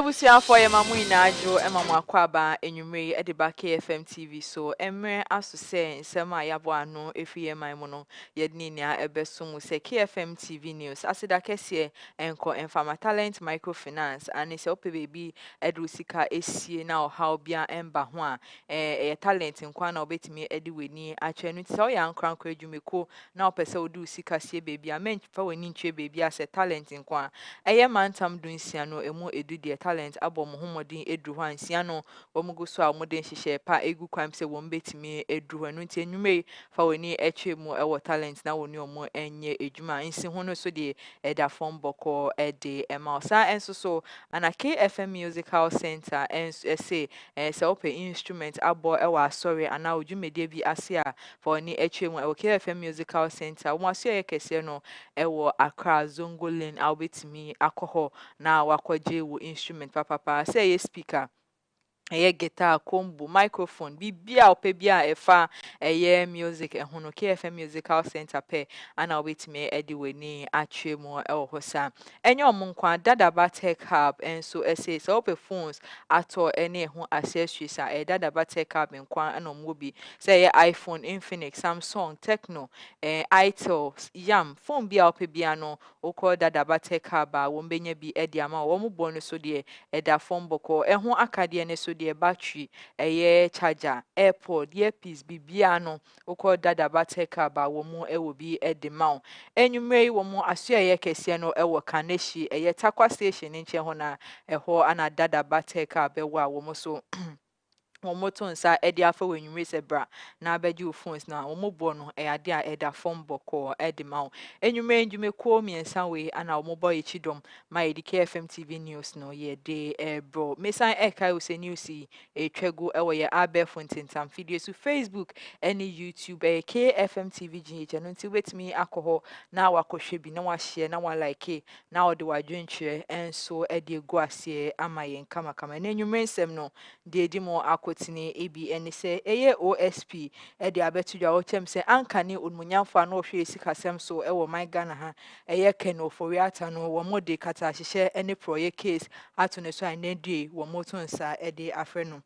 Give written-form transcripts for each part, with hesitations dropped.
Ebusia for mamu inajo emamu akwaba enyumre ediba KFM TV so emre aso se nsema yabo ano efiye man no yedni nia ebesumu se KFM TV news asida kese enko Enfama Talent Microfinance ani se ope baby edrusika esie na ohaw bia emba ho a talent nkwa na obetimi edi weni atwe no se oya nkranko adwumeko na opese odu sika sie baby a menfa weni ntwe baby ase talent nkwa eye mantam dunsia no emu edu de talent abo mo homodin edu ho ansia no omugo so a modin hihye pa egu kwam se wo mbetimi edu ho no nti enwume fa weni etwe mu ewo talent na woni omo enye ejuma nsi ho no so de eda form boko ede emausa enso so ana KFM Musical Center enso ese se open instrument abo ewa sorry ana odwumede bi ase a fa weni etwe mu ewo KFM Musical Center wo aso ye kese no ewo Accra Zongo Lane albetimi akoho na wakwaje wo instrument papa say ye speaker eye guitar combo microphone bibia opebia efa eye music ehono KFM Musical Center pe ana obetime edi weni atwe mu hosa enye omunkwa dadaba tech hub enso ese so ope phones ato ene ho accessories a dadaba tech hub nkwa ana omobi say iPhone, Infinix, Samsung, Tecno, Itel, Yam phone bia opebia no okọ dadaba tech hub a wombenya bi edi ama wo mo bo no so de eda phone boko eho akade ne so de battery charger airpod earpiece bibia no okọ dadaba tech hub a wo mo ewo bi edi ma enwumre wo mo aso eye kese no ewo kaneshi takwa station nche ho na eho ana dadaba tech hub ewo a wo mo so Omoto nsa edi afa wenwumre se bra na abeji phones na omobo no ade a eda form boko edi ma enwumre njume ko miensa we ana omobo echidom ma edi KFM TV news no ye de bro mesan eka use news etwego ewo ye abe fontentam video su Facebook any YouTube KFM TV GH no nti wetimi akoho na wakohwe bi na wa share na wa like na ode wadwenkyere enso edi egu ase ama yen kama kama na enwumre nsem no de edi mo akotini ebi ene se eye OSP de abetudwa wo chem se ankane onmunyamfo na ohwe esikasem so ewo my Ghana ha eye Keno Foriata no wo mode kata hihye ene proye case ato ne so anedie wo motonsa de afre no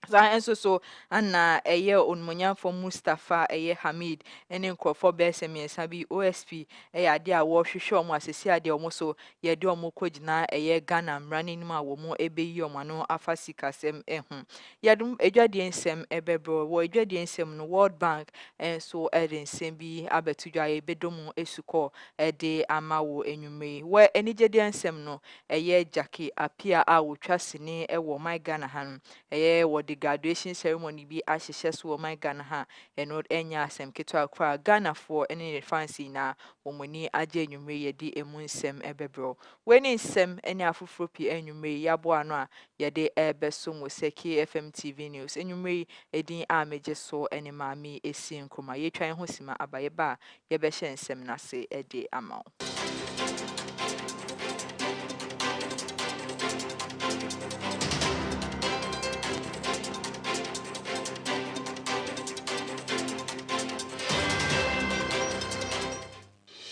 za enso so ana eye onmunyamfo Mustafa eye Hamid ene nkrofo besemiensa bi OSP ade a wo hwehwe omo asesi ade omo so ye de omo kogina eye Ghana mrani nim a wo mo ebeyi omo no afasikasem ehun yadum edwade nsem ebebro wo edwade nsem no World Bank enso nsem bi abetudwa ye bedomu esuko de ama wo enwume wo enigede nsem no eye Jackie Apia a wo twasene ewo my Ghana han eye wo the graduation ceremony bi ahihye so my Ghana ha eno enya asem keto akwa Ghana for any fancy na omoni age enwumre ye di emu nsem ebebro weni nsem ene afufuro pi enwumre yabo ano a ye de ebeso mo se KFM TV news enwumre edin ameje so ene Maame Esi Nkrumah ye twan ho sima abaye ba ye be hye nsem na se ede ama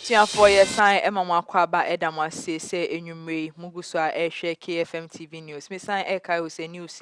Tia for your sign Emma Makwaba Edama se enwumre muguso a ehwe KFM TV news me sign eka o se news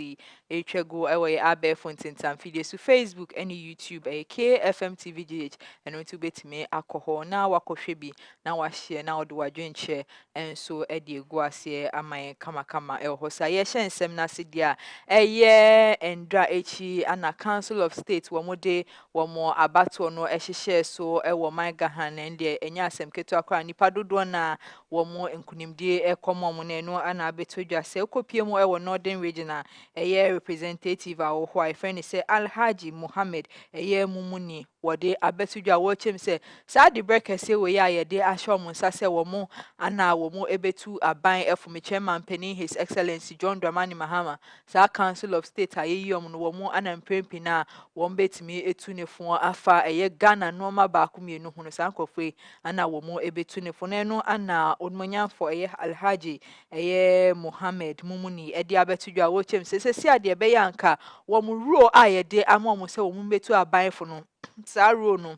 etwego ewe abe fontentam video su Facebook any YouTube KFM TV GH eno to betime akoho na wakohwe bi na wa share na odo wadwenche enso ede egu ase amaye kama hosa ye hyensem na se dia eye endra echi ana Council of State wo mode wo mo abato no ehihye so ewo my gahan ende enya asem keto akwa nipa dodo na wo mo nkunimdie ekomo mo na eno ana abetodwa se okopie mu ewo Northern Regional eye representative a wo ho a friend say Alhaji Mohammed eye mumuni wode abetudwa wo chem se sa de brekese we ya ye de ahwo mo nsa se wo mo ana wo mo ebetu aban efome chairman penny His Excellency John Dramani Mahama sa Council of State ayeyom no wo mo ana mprempi na wo betimi etu ne fo afa eye Ghana no ma ba akumienu hunu sa nkofwe ana wo mo ebetu ne fo na no ana onmonyamfo eye Alhaji eye Mohammed mumuni ede abetudwa wo chem se se ade be yanka wo mo ruo ayede ama mo se wo mo betu aban fo no sa ruo no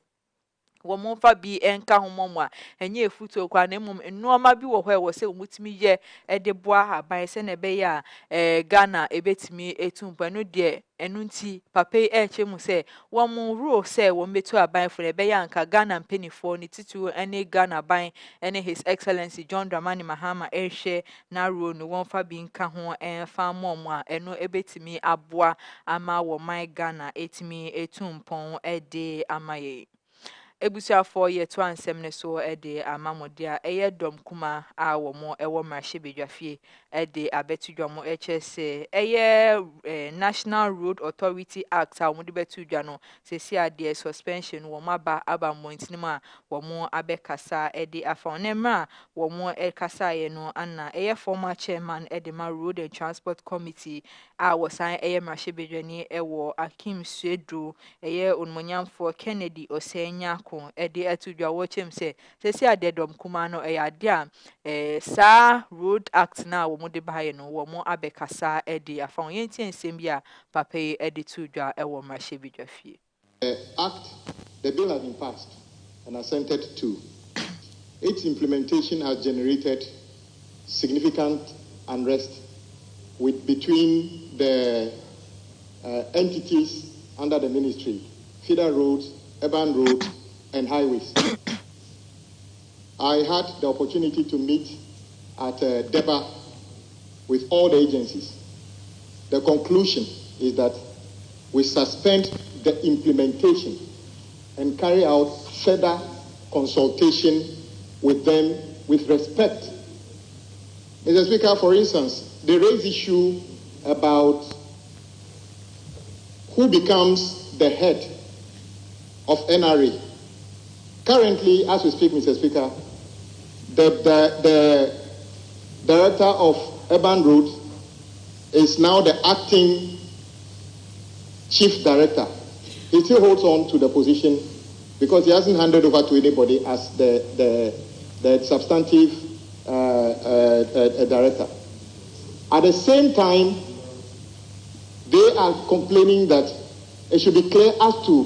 wo mo fa bi enka homomo a enye efuto kwa na emom enoma bi wo hɔ e wo se omutimi ye de boa haban se na be ya Ghana ebetimi etumpa no de enu nti papa eche mu se wo mo rule se wo metu aban fo na be ya nka Ghana mpenifo ni titu ene Ghana ban ene His Excellency John Dramani Mahama ehwe na rule no won fa bi nka ho enfa mom a eno ebetimi aboa ama wo man Ghana etimi etumpon de amaye ebusuafo ye to ansem ne so de amamode a eye dom kuma a wo mo ewo mrahye bedwafie de abetu dwa mo eche se eye National Road Authority Act a wo de betu dwa no se si ade suspension wo maba aba montinima wo mo abekasa de afa ne mra wo mo ekasa ye no ana eye former chairman de ma Road and Transport Committee a wo san eye mrahye bedwani ewo Akim Suedo eye onmonyamfo Kennedy Osenya ko de atudwa wo chem se si ade dom kuma no ade a sa Road Act na wo mo de bae no wo mo abekasa de afa yenti ensem bia papa de tudwa wo mrahye bedwafie. Act, the bill has been passed and assented to. Its implementation has generated significant unrest between the entities under the ministry, feeder roads, urban roads, and highways. I had the opportunity to meet at Deba with all the agencies. The conclusion is that we suspend the implementation and carry out further consultation with them with respect. Mr. Speaker, for instance, they raise issue about who becomes the head of NRA. Currently, as we speak, Mr. Speaker, the Director of Urban Roads is now the acting Chief Director. He still holds on to the position because he hasn't handed over to anybody as the substantive director. At the same time, they are complaining that it should be clear as to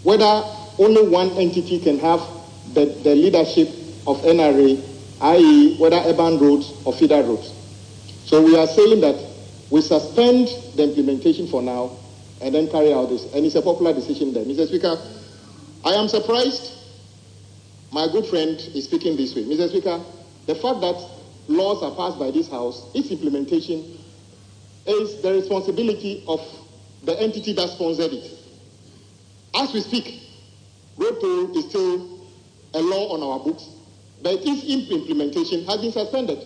whether only one entity can have the leadership of NRA, i.e. whether urban roads or feeder roads. So we are saying that we suspend the implementation for now and then carry out this. And it's a popular decision there. Mr. Speaker, I am surprised my good friend is speaking this way. Mr. Speaker, the fact that laws are passed by this House, its implementation is the responsibility of the entity that sponsored it. As we speak, road toll is still a law on our books, but its implementation has been suspended.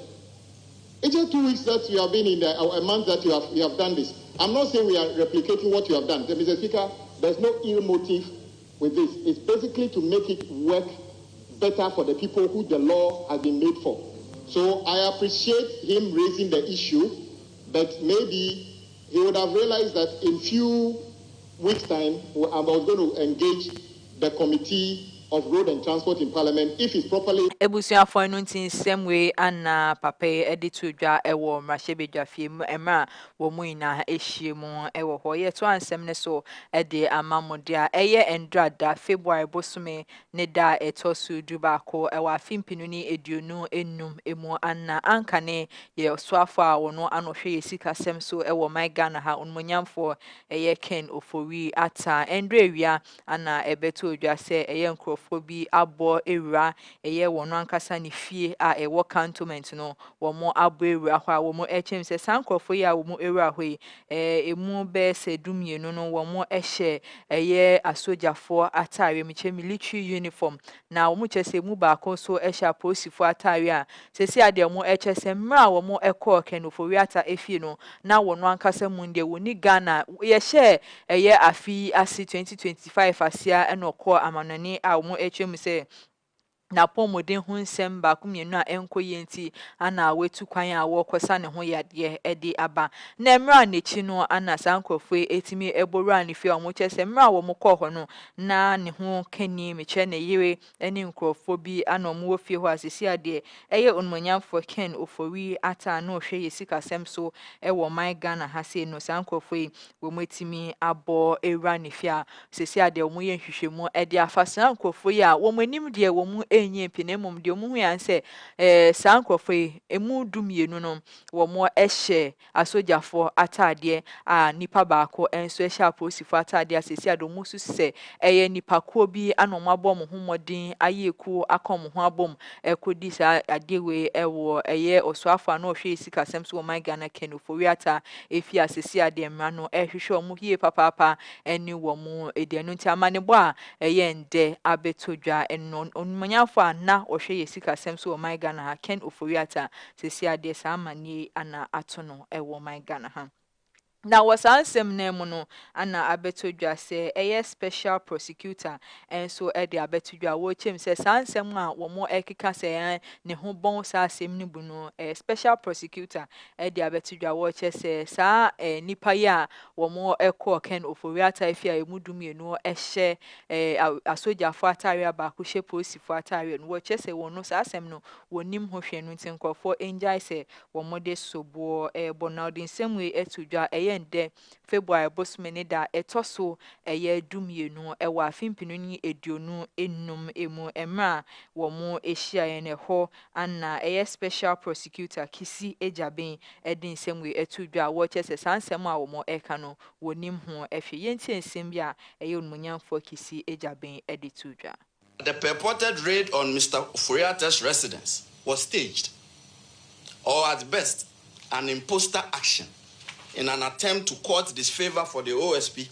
It's just 2 weeks that we have been in there, a month that you have done this. I'm not saying we are replicating what you have done. Mr. Speaker, there's no ill motive with this. It's basically to make it work better for the people who the law has been made for. So I appreciate him raising the issue, but maybe he would have realized that in few weeks' time, I was going to engage the Committee of Road and Transport in Parliament if it's properly. Ebusuafo no ntin same way ana papa edi tudwa ewo mrahye bedwafie mu emra wo mu ina ehie mu ewo ho ye to ansem ne so de amamode a eye endrada February bosume ne da etosu dubako ewa afimpinu ni eduonu enum emu ana ankane ye soafo a wono anohwe ye sikasem so ewo my Ghana ha onmonyamfo eye Ken Ofori ata endrewia ana ebeto odwa se eye nkrofo bi abo ewura eye wono ankasa ne fie a ewo cantonment no wo mo abo ewura ho a wo mo echem se sankrofo ya wo mo ewura ho emu be se dumienu no wo mo ehye eye asojafo atare meche military uniform na wo mo chese mu ba kon so ehye aposifo atare a sesi ade mo echese mra wo mo ekọ kenofori ata efie no na wono ankasa munde woni Ghana ye hye eye afi asi 2025 asia enokọ amanani a wo mo echem se na pomodin ho nsɛm baako mmienu a ɛnkɔ yɛ nti ana wetu kwan a wɔkɔsa ne ho yadeɛ ɛde aba na mmerɛ a n'akyi no ana saa nkurɔfoɔ etimi ɛbɔwura ne fie a wɔn kyerɛ sɛ mmerɛ a wɔn kɔɔ hɔ no na ne ho kani mekyerɛ ne yere ne nkurɔfoɔ bi ana wɔn wɔ fie hɔ a sisi adeɛ ɛyɛ onumonyamfoɔ Ken Ofori ata na ɔhwɛ yɛ sikasɛm so ɛwɔ man Ghana ha sei no saa nkurɔfoɔ yi wɔn etimi abɔ ewura ne fie a sisi adeɛ wɔn yɛ nhwehwɛmu ɛde afa saa nkurɔfoɔ yi a wɔn anim deɛ wɔn enye pine mum de omu yan se saa nkrofo yi emu dumienu no wo mo ehye asojafo atade a nipa baako enso ehye apolisifoɔ atade asesi adomu su se eye nipa ko bi anomo abom homodin ayeku akom ho abom ekodi saa adewe ewo eye osoafo na ohwe sikasem so my Ghana kenofori ata efi asesi ade mra no ehwehwe omu hie papapa eni wo mu edianu nti amanebo a eye nde abetodwa enno onmanyafo na ohwe ye sikasem so my Ghana ha Ken Ofori ata sesi ade saa amani ana atono ewo my Ghana ha na wasansem na mu no ana abetodwa se eye special prosecutor enso e de abetodwa wo chem se sansem a wo mo ekeka se ne ho bon sa asem ni bu no special prosecutor e de abetodwa wo che se sa nipa ya wo mo ekọ Ken Ofori ata efi a emudum enu ehye asojafo atare ba ko hye polisifo atare no wo che se wo no sa asem no wonim ho hwe no ntinkofo enjai se wo mo de sobo bonaldin semwe etodwa yende February bosmene da etoso dumienu ewa afimpinu ni eduonu enum emu emra wo mo ehia ye ne ho anna special prosecutor kisi ejaben edin semwe etudwa wo chese sansem a wo mo eka no wonim ho ehwe yenti ensem bia onmunyamfo kisi ejaben editudwa. The purported raid on Mr. Oforiata's residence was staged, or at best, an imposter action in an attempt to court disfavor for the OSP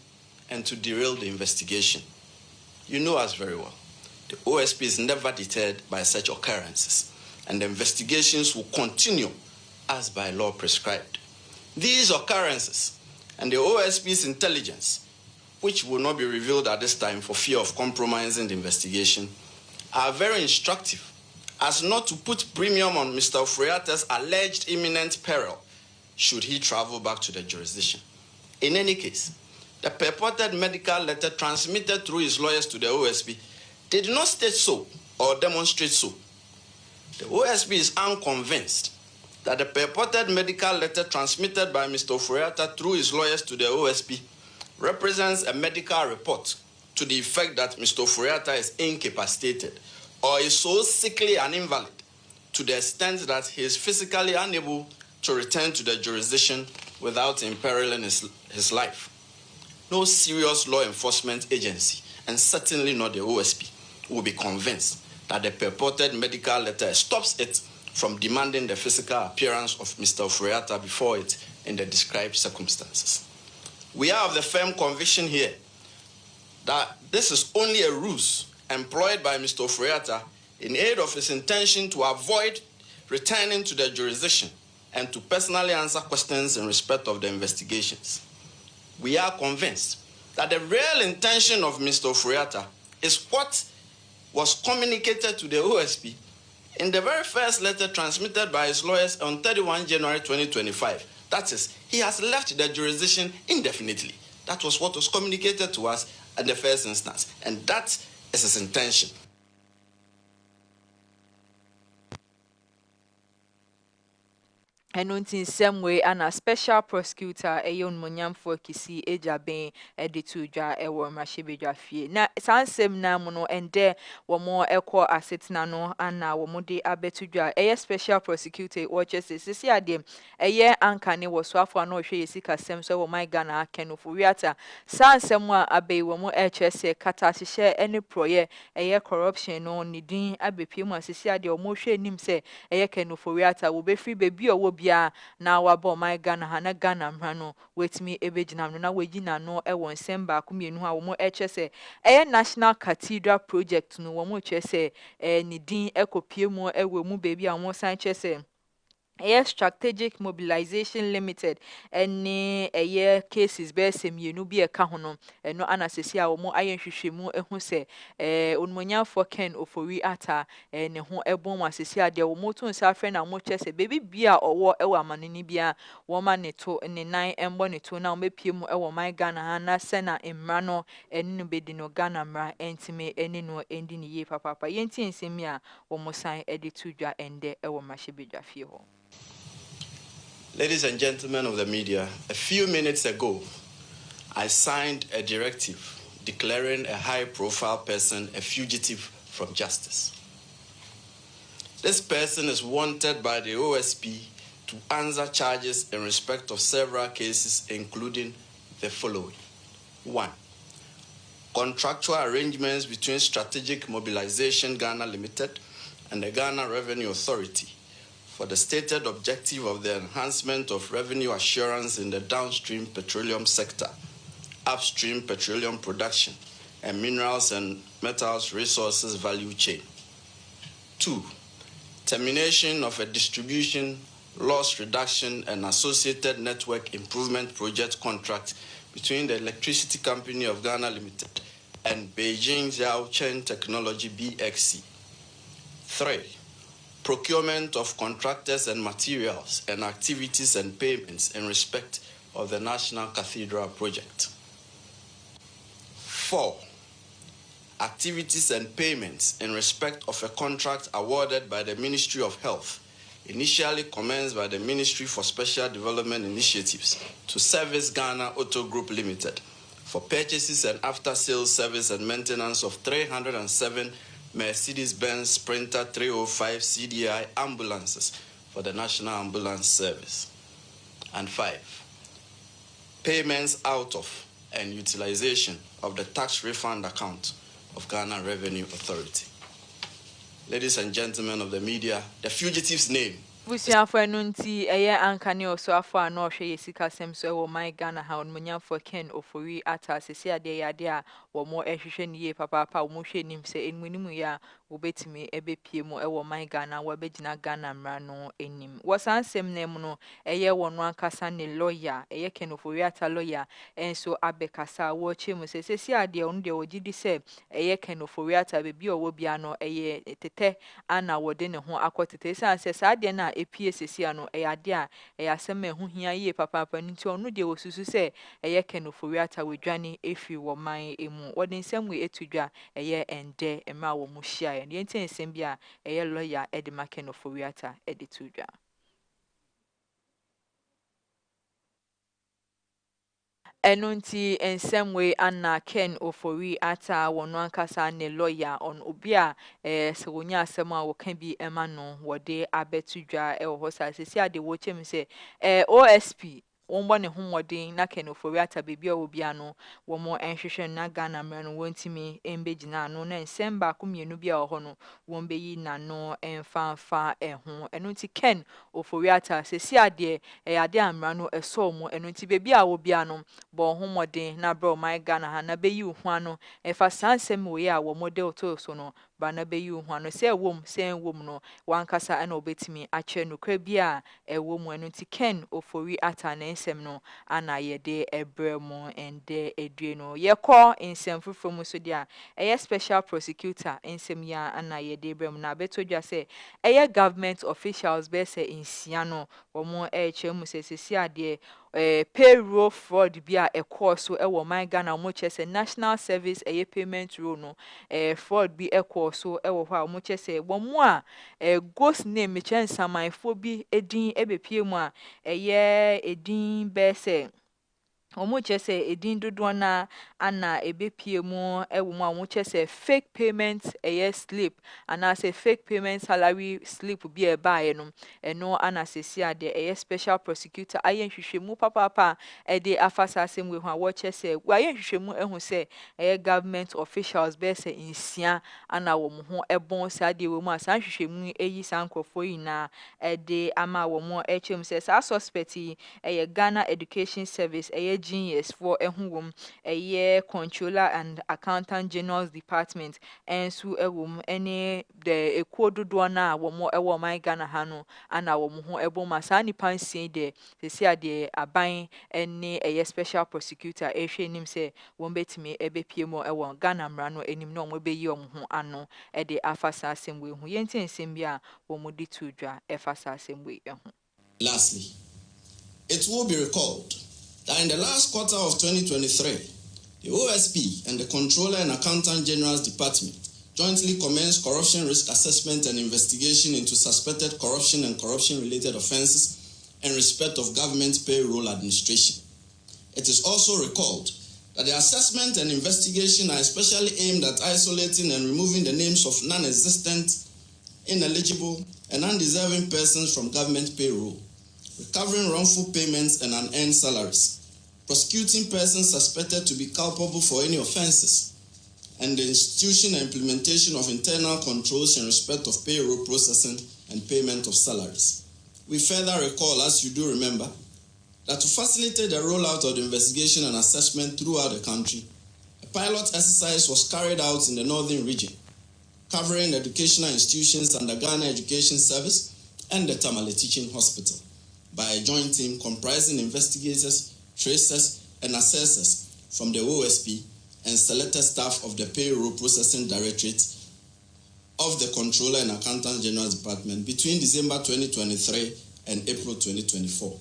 and to derail the investigation. You know us very well. The OSP is never deterred by such occurrences, and the investigations will continue as by law prescribed. These occurrences and the OSP's intelligence, which will not be revealed at this time for fear of compromising the investigation, are very instructive as not to put premium on Mr. Oforiata's alleged imminent peril should he travel back to the jurisdiction. In any case, the purported medical letter transmitted through his lawyers to the OSP did not state so or demonstrate so. The OSP is unconvinced that the purported medical letter transmitted by Mr. Oforiata through his lawyers to the OSP represents a medical report to the effect that Mr. Oforiata is incapacitated or is so sickly and invalid to the extent that he is physically unable to return to the jurisdiction without imperiling his life. No serious law enforcement agency, and certainly not the OSP, will be convinced that the purported medical letter stops it from demanding the physical appearance of Mr. Oforiata before it in the described circumstances. We are of the firm conviction here that this is only a ruse employed by Mr. Oforiata in aid of his intention to avoid returning to the jurisdiction and to personally answer questions in respect of the investigations. We are convinced that the real intention of Mr. Oforiata is what was communicated to the OSP in the very first letter transmitted by his lawyers on 31 January 2025. That is, he has left the jurisdiction indefinitely. That was what was communicated to us in the first instance, and that is his intention. Enunti semwe ana special prosecutor eyon monyamfo kisi ejaben editudwa ewo mrashibedwa fie na sansem na mu no ende womo ekọ asetina no ana womo de abetudwa special prosecutor watches sisi ade ankane wosoafo na ohwe yesika sem so wo my Ghana Ken Ofori ata sansem a abei womo ehwese kata hye any proye corruption no nidin abepie mu asisi ade womo hwe nim se Ken Ofori ata wo be free baby owo na wabo my Ghana ha na Ghana mra no wetimi ebegina no na wegina no ewo nsem ba kumienu ha wo mo echese National Cathedral Project no wo mo chese ni din ekopie mu ewo mu baby a wo san chese strategic mobilization limited any year cases be se mienu bi e ka ho no eno anasesi a wo mo aye hwehwemu ehu se onmonyafo Ken Ofori ata ne ho ebon asesi ade wo mo tun sa afre na mo chese baby bia owo e wa manini bia wo ma ne to ne nan embo ne to na wo mepie mu e wo man Ghana ha na se na emra no enu bedi no Ghana mra entime eni no endi ni ye papa yenti ensemi a wo mo san e de tudwa ende e wo mahye fie ho. Ladies and gentlemen of the media, a few minutes ago, I signed a directive declaring a high-profile person a fugitive from justice. This person is wanted by the OSP to answer charges in respect of several cases, including the following. 1. Contractual arrangements between Strategic Mobilization Ghana Limited and the Ghana Revenue Authority for the stated objective of the enhancement of revenue assurance in the downstream petroleum sector, upstream petroleum production, and minerals and metals resources value chain. 2. Termination of a distribution, loss reduction, and associated network improvement project contract between the Electricity Company of Ghana Limited and Beijing Xiaocheng Technology BXC. 3. Procurement of contractors and materials and activities and payments in respect of the National Cathedral project. 4. Activities and payments in respect of a contract awarded by the Ministry of Health, initially commenced by the Ministry for Special Development Initiatives to Service Ghana Auto Group Limited for purchases and after-sales service and maintenance of 307 Mercedes-Benz Sprinter 305 CDI ambulances for the National Ambulance Service. And 5. Payments out of and utilization of the tax refund account of Ghana Revenue Authority. Ladies and gentlemen of the media, the fugitive's name. Busiafo enu nti eye ankane oso afo a no hwe yesika sem so wo my Ghana ha onmunyafo Ken Ofori ata sesi ade yade a wo mo ehwehwe ne ye papa wo mo hwe nim se enmunimu ya wo betimi ebepie mu e wo my Ghana wo begina Ghana mra no enim wo san sem na mu no eye wo no ankasa ne lawyer eye Ken Ofori ata lawyer enso abekasa wo chemu se sesi ade onu de ogidi se eye Ken Ofori ata bebi owo bia no eye tete ana wo de ne ho akotete san se sa ade na epie sesia no eyade a eyasem ehuhia ye papa nti onu de osusu se eye Ken Ofori ata wedwane efi wo man emu wodin nsem we etudwa eye ende emra wo mu hia ye nti nsem bia eye lawyer edema Ken Ofori ata editudwa. Enunti ensemwe anna Ken Ofori ata wono ankasa ne lawyer on obi a se wonya asem a woka bi ema no wode abetudwa e wo hosa sesi ade wo chem se OSP wombo ne homodin na Ken Ofori ata bebi a obi ano wo mo enhwehwe na Ghana mra no wontimi embegina no na ensem ba komienu bi a ho no wombeyi na no emfanfa eho enunti Ken Ofori ata sesi ade ade amra no eso mo enunti bebi a obi ano bo homodin na bro my Ghana ha na beyi hu ano efa sansem we a wo model to so no ba na beyi hu ano se wom no wankasa na obetimi ache no kwa bi a ewo mu eno ti Ken Ofori ata na nsem no ana yede ebremo ende edue no yekọ nsem fufuro mu so dia eye special prosecutor nsem ya ana yede ebremo na betodwa se eye government officials be se nsia no wo mo chemu se sesi ade payroll fraud bi a so wo my Ghana mo chese national service payment rule no fraud bi so wo ho a mo chese wo mo a ghost name me chensa manfo bi edin ebepie mu a edin be se omo chese edin dodo na ana ebepie mu ewo mu omo chese fake payment slip ana say fake payment salary slip bi e no eno ana sesi ade special prosecutor ayen hwehwemu papa de afasa asem we ho a wo chese wa ayen hwehwemu ehu se government officials be se insia ana wo mo ho ebon sa de we mu a san hwehwemu eyi san krofo yi na de ama wo mo echem se sa suspect yi Ghana Education Service engineers for ehum a year controller and accountant general's department and su ewum any the ekododo na wo ewo man Ghana ha no ana wo ho eboma saa nipa nsie de sesi ade aban ene a special prosecutor ehwe nim se wo betimi ebepie mo ewo Ghana mra no enim no mo beyi om ho ano e de afasa asem we hu yenti ensem bia wo mo di tudwa efasa asem we ho. Lastly, it will be recalled that in the last quarter of 2023, the OSP and the Controller and Accountant General's Department jointly commenced corruption risk assessment and investigation into suspected corruption and corruption-related offenses in respect of government payroll administration. It is also recalled that the assessment and investigation are especially aimed at isolating and removing the names of non-existent, ineligible, and undeserving persons from government payroll, recovering wrongful payments and unearned salaries, prosecuting persons suspected to be culpable for any offenses, and the institution and implementation of internal controls in respect of payroll processing and payment of salaries. We further recall, as you do remember, that to facilitate the rollout of the investigation and assessment throughout the country, a pilot exercise was carried out in the northern region, covering educational institutions under Ghana Education Service and the Tamale Teaching Hospital, by a joint team comprising investigators, tracers, and assessors from the OSP and selected staff of the Payroll Processing Directorate of the Controller and Accountant General's Department between December 2023 and April 2024.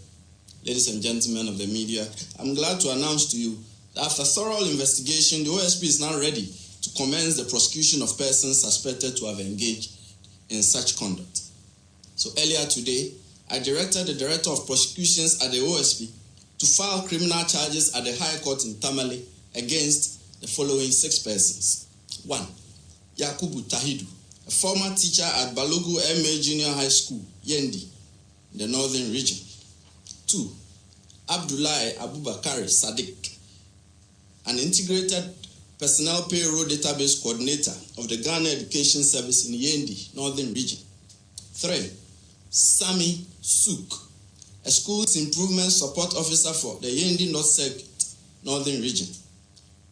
Ladies and gentlemen of the media, I'm glad to announce to you that after thorough investigation, the OSP is now ready to commence the prosecution of persons suspected to have engaged in such conduct. So earlier today, I directed the Director of Prosecutions at the OSP to file criminal charges at the High Court in Tamale against the following 6 persons. 1. Yakubu Tahidu, a former teacher at Balogu MA Junior High School, Yendi, in the Northern Region. 2. Abdullahi Abubakari Sadiq, an integrated personnel payroll database coordinator of the Ghana Education Service in Yendi, Northern Region. 3. Sami Suk, a schools improvement support officer for the Yendi North Circuit, Northern Region.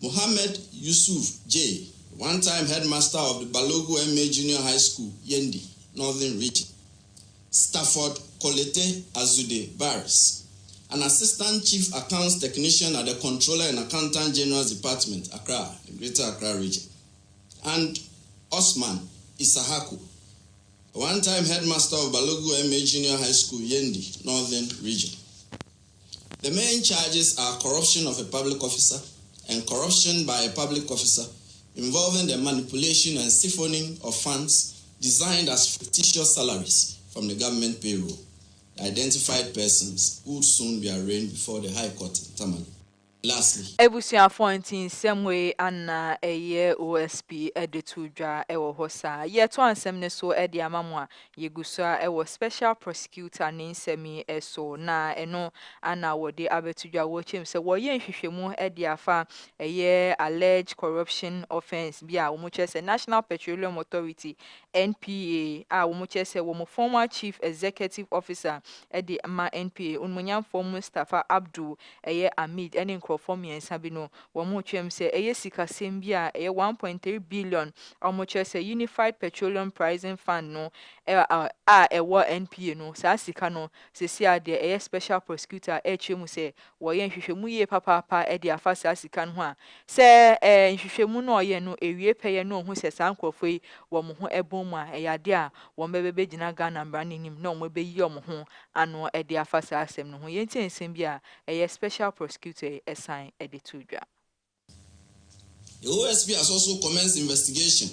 Mohammed Yusuf J, one-time headmaster of the Balogu MA Junior High School, Yendi, Northern Region. Stafford Kolete Azude Barris, an assistant chief accounts technician at the Controller and Accountant General's Department, Accra, the Greater Accra Region. And Osman Isahaku, a one-time headmaster of Balogu MA Junior High School, Yendi, Northern Region. The main charges are corruption of a public officer and corruption by a public officer involving the manipulation and siphoning of funds designed as fictitious salaries from the government payroll. The identified persons would soon be arraigned before the High Court in Tamale. Lastly, Ebusia Fontin Semwe Anna Eye OSP Editudra Ewo Hosa. Ye to ansem ne so edi amamwa Yegusa Ewo Special Prosecutor Ninsemi Eso na eno Anna Wode Abetudra Wochim se wo yen hwehwemu edi afa eye alleged corruption offense bia wo se National Petroleum Authority NPA a wo se wo former chief executive officer edi ma NPA unmunyam former staffer Abdul eye Amid eni from Sabino, Wamuchem say a Yesika Simbia, a 1.3 billion, or say Unified Petroleum Pricing Fund, no, a war NPA, no, Sasikano, Cecia, a special prosecutor, Chemu say, Wayan Shishamuye papa, Eddie Afasa Sikanwa, say, Shishamuno, yeno, a repay no, who says Uncle Free, Wamu Eboma, a yadia, one baby Jinagan and branding him, no, maybe Yom home, and no Eddie Afasa Sem, no, Yentin Simbia, a special prosecutor, sign editudra. The OSP has also commenced investigation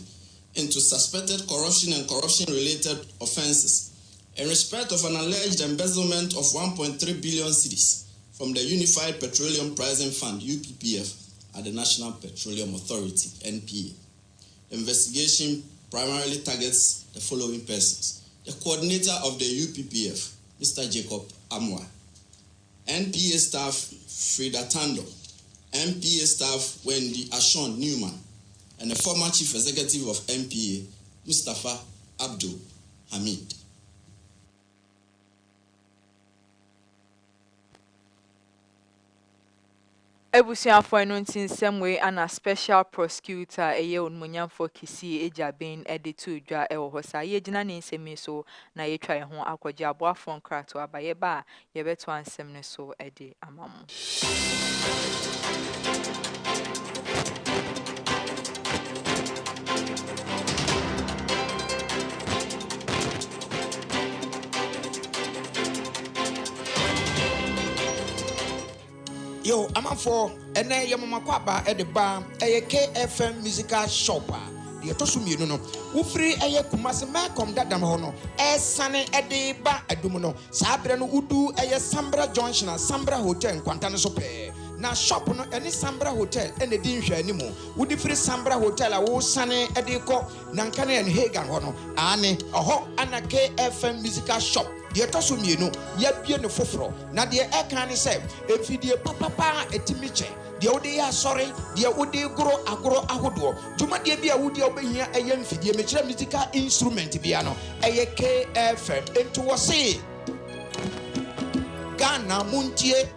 into suspected corruption and corruption-related offenses in respect of an alleged embezzlement of 1.3 billion cedis from the Unified Petroleum Pricing Fund (UPPF) at the National Petroleum Authority (NPA). The investigation primarily targets the following persons: the coordinator of the UPPF, Mr. Jacob Amwa, NPA staff Frida Tando, NPA staff Wendy Ashon Newman, and the former chief executive of NPA, Mustafa Abdul Hamid. Ebusuafo no ntin semwe ana special prosecutor eye onmunyamfo kisi ejabin editu dwa ewo hosa ye gina ne nsemi so na ye twa ye ho akwaje aboafo nkrato abaye ba ye beto ansem ne so edi amamu. Yo, I'm for ene yamama kwaba e de ba eye KFM musical shop de to sumi no ufiri eye kumase mekom dadam ho no e sane e de ba adum no saa bre no udu eye Sambra Junction Sambra Hotel nkwanta no so pe na shop no ene Sambra Hotel ene di nhwa animu wudi firi Sambra Hotel a wo sane e de ko na nka na en Hagan ho no ane oho ana KFM musical shop de to so mienu ya bie ne foforo na de e kan ne se efidie papa etimiche de wode ya sorry de wode goro agoro ahodo dwuma de bia wode obehia eye mfidie mechira musical instrument bia no eye KFM ento wo se Ghana muntie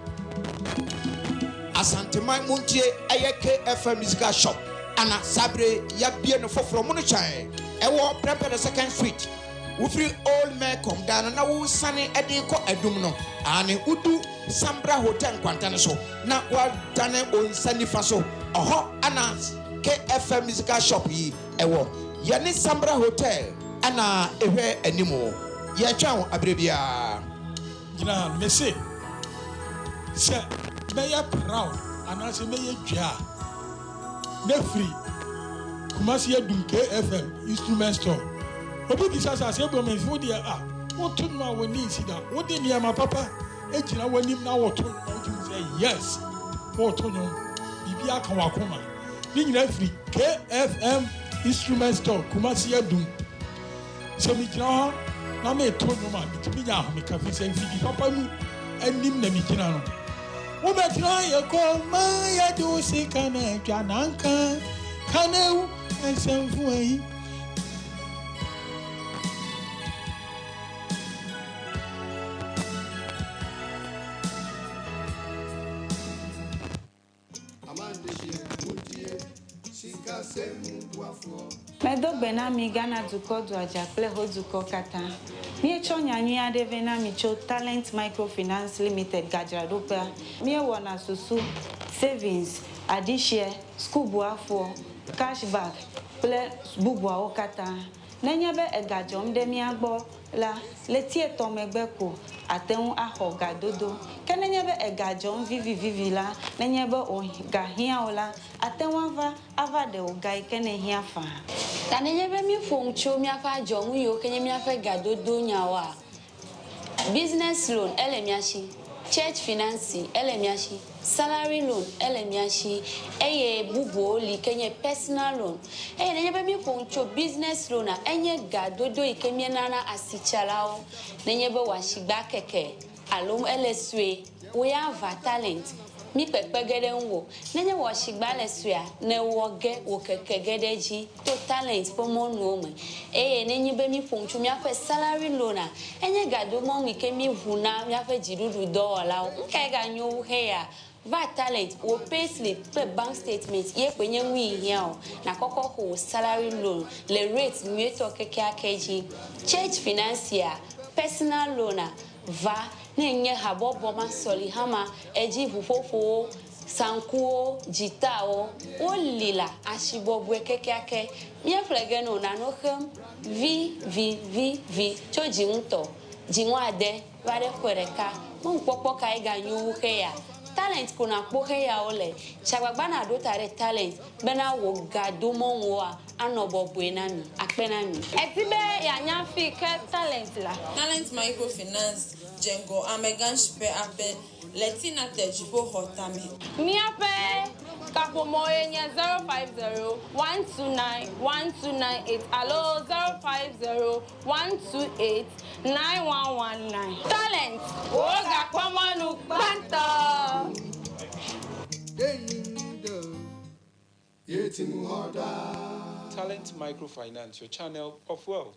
Asanteman muntie eye KFM musical shop ana sabre ya bie ne foforo mu no chan ewo prepare the second street Ufri old man come down na wo sane ede ko adum no ane udu Sambra Hotel kwantane so na wa dane on sani faso oho ana KFM musical shop yi ewo ye ne Sambra Hotel ana ehwe animo ye twa abrebia gina mese se me ya proud ana se me ye dwa na free Kumasi ya dum KFM instrument store obi bisa sa se bom enfu de what to know when you see that what dey near my papa ejina wanim na what to say yes what to know bibi aka wakoma ni nyina free KFM instrument store Kumasi ya dum so mi jina ho na me to no ma mi nya ho me ka fi se fi papa mu anim na mi jina no wo be jina ye ko ma ya do se kana twa nanka kana ensemfu ayi Medo benami Ghana duko du ajakple ho duko kata. Mie cho nyanyu ade vena mi cho Talent Microfinance Limited Gajadopa. Mie wana susu savings, adishare, school buafo, cashback, ple bubwa okata. Nenye be egajom de mi agbo la letie tomegbeko ateun aho gadodo. Kenenye be egajom vivi la nenye be o gahia ola ateun ava de ogai kene hia fa. Tanenye be mi foncho mi afa jom yo kenye mi afa gadodo nyawa. Business loan elemiashi, church financing elemiashi, salary loan elemiashi, eye bubo li kenye personal loan. Nenye be mi foncho business loan a enye gadodo ikemie nana asichalao. Nenye be washiba keke alum eleswe we have talent. Mi pepegede nwo nenye washigba lesua ne woge wo kekegede ji to talent pomo nuome nenye be mi fonchu mi afa salary loan a enye gado mo mi ke mi vuna mi afa jidudu $1 nke ga nyu he ya va talent wo pay slip pe bank statement ye penye nwi hia o na kokko ho salary loan le rate mi to keke akeji church financier personal loan va nenye habobo masoli hama eji fufofo sankuo jitao olila ashibobwe kekeake mie flegeno na nohem v choji nto jinwade vare kwereka mpopo kai ganyu heya talent kuna kpohe ya ole chagbagba na do tare talent bena wo gadumo wa anobo buenami akpenami etibe ya nyafi ke talent la Talent Microfinance Jengo Amegan Shipe Ape Letina Tejibo Hotame miape kapomo yenye 050-129-1298 alo 050-128-9119 talent oga kwamanu banto Talent Microfinance, your channel of wealth.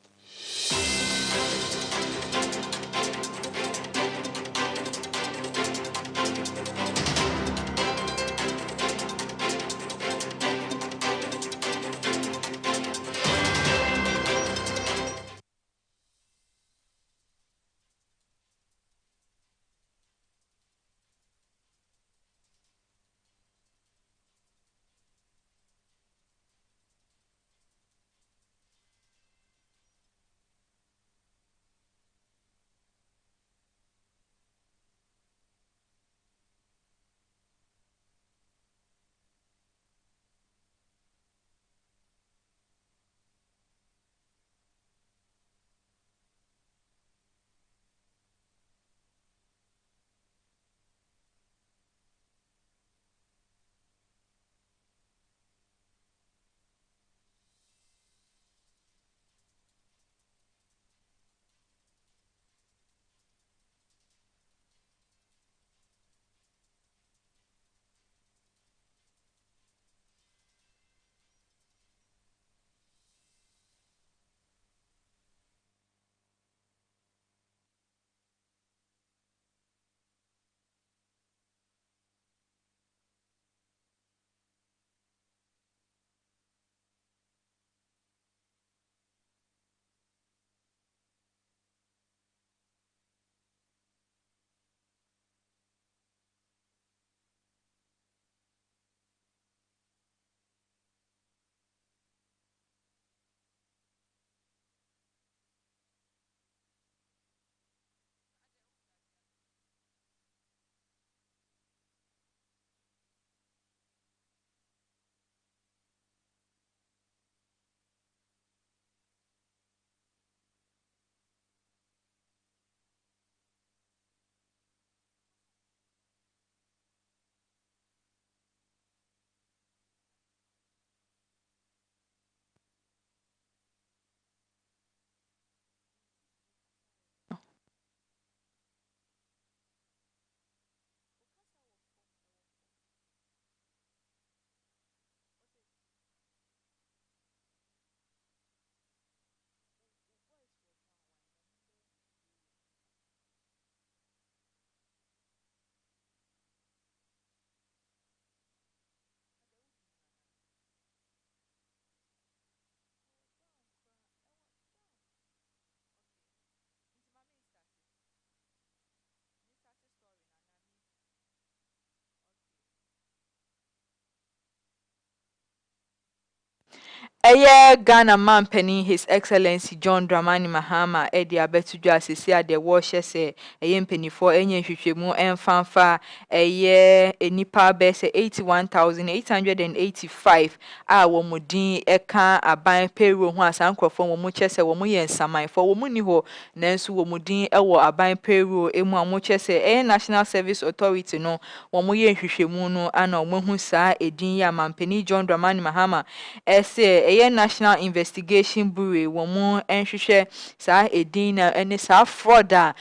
Ghana man penny His Excellency John Dramani Mahama Eddie Abetudwa sisi ade wo hye se penifo enye hwehwemu emfanfa enipa be se 81,885 a wo mudin eka aban payroll ho asankrofo wo mu kyese wo mu ye nsamanfo wo mu ni ho nanso wo mudin ewo aban payroll emu amu kyese National Service Authority no wo mu ye hwehwemu no ana wo hu saa edin ya man penny John Dramani Mahama ese National Investigation Bureau womu enhwehwe saa edin na ene saa fraud a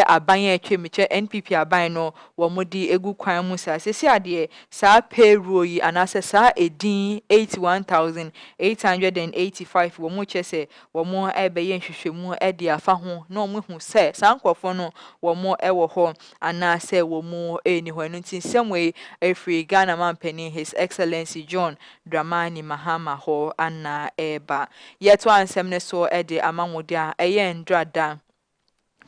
aban atwemiche NPP aban no womudi egu kwan mu saa sesi ade saa payroll yi anase saa edin 81,885 womu chese womu ebeye nhwehwemu ede afa ho na womu hu se saa nkofo no womu ewo ho anase womu eni ho enu tin semwe efri Ghana man penny His Excellency John Dramani Mahama ho ana eba yeto ansem ne so de amanwode a ndrada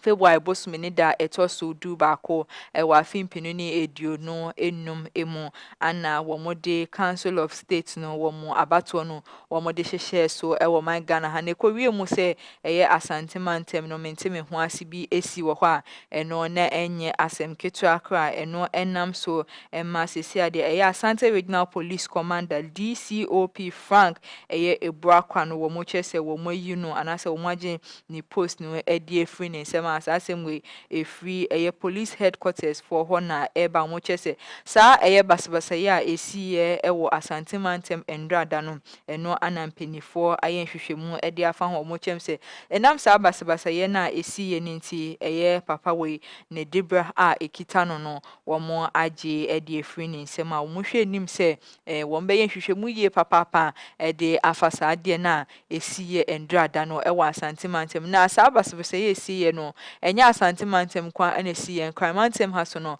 February bosumini da etoso du bako wa fimpinu ni eduonu enum emu ana womode Council of State no womo abato no womode hyehye so wo man Ghana ha ne kowie mu se asantimantem no menteme ho asibi esi wo ho a eno na enye asem ketu akra eno enam so emma sesia de Asante Regional Police Commander DCOP Frank ebuakwa no womo chese womo yi no anase womo agye ni post no edi efri ne nsem asasem we efri police headquarters for hona eba mo chese sa basabasa ya esi ewo asantimantem endrada no eno anampenifo ayenhwehwemu edi afa ho mo chemse enam sa basabasa ye na esi ninti papa we ne debra a ekita no womo agye edi efri ne nsem a womo hwe nim se wombe yenhwehwemu ye papa edi afasa de na esi ye endrada no ewo asantimantem na sa basabasa ye esi ye no enya asantimantem kwa anesi yen crime haso no